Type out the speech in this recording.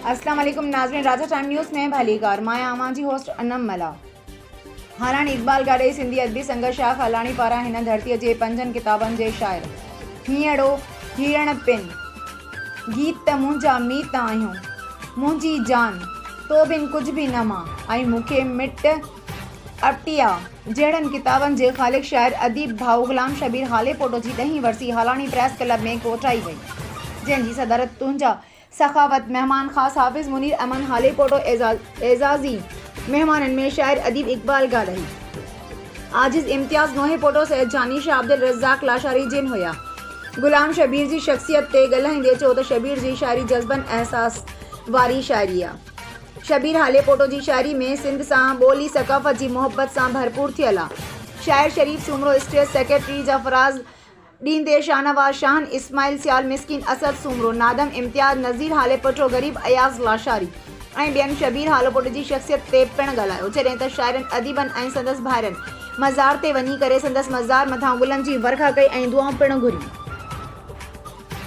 अस्सलाम वालेकुम नाज़रीन, राजा टाइम न्यूज़ में भलीकार मां आमा जी होस्ट अनम मला। हालाणी इक़बाल गाॾे सिंधी अदबी संघ शाह हालाणी पारां हिन धरतीअ जे 5 किताबनि जे शाइर हीअड़ो हीरण पिन गीत त मुंहिंजा मीत आहियूं मुंहिंजी जान तो बिन कुझु बि न मां ऐं मूंखे मिट अपटिया जहिड़नि किताबनि जे ख़ालिक़ शाइर अदीब भाऊ ग़ुलाम शबीर हाले पोटो जी 10वीं वरसी हालाणी प्रेस क्लब में कोठाई वई, जंहिंजी सदारत तुंहिंजा सखावत मेहमान ख़ास हाफ़िज़ मुनीर अमन हाले पोटो एज़ाज़ी मेहमाननि में शाइर अदीब इक़बाल गाॾी आजिज़ इम्तियाज़ नोहे पोटो सैयद जानी शाह अब्दुल रज़ाक लाशारी जिन हुआ। ग़ुलाम शबीर जी शख्सियत ते ॻाल्हाईंदे चयो त शबीर जी शाइरी जज़्बन एहसास वारी शाइरी आहे। शबीर हाले पोटो जी शाइरी में सिंध सां ॿोली सक़ाफ़त जी मोहब्बत सां भरपूर थियल आहे। शाइर शरीफ सूमरो स्टेट सेक्रेटरी जफराज़ ॾींदे शाहनवाज़ शाहन इस्माइल सियाल मिस्किन असद सूमरो नादम इम्तियाज़ नज़ीर हाले पोटो गरीब अयाज़ लाशारी ऐं ॿियनि शबीर हाले पोटो जी शख्सियत ते पिणु ॻाल्हायो, जॾहिं त शाइरनि अदीबनि ऐं संदसि भाइरनि मज़ार ते वञी करे संदसि मज़ार मथां गुलनि जी वर्खा कई ऐं दुआऊं पिणु घुरियूं।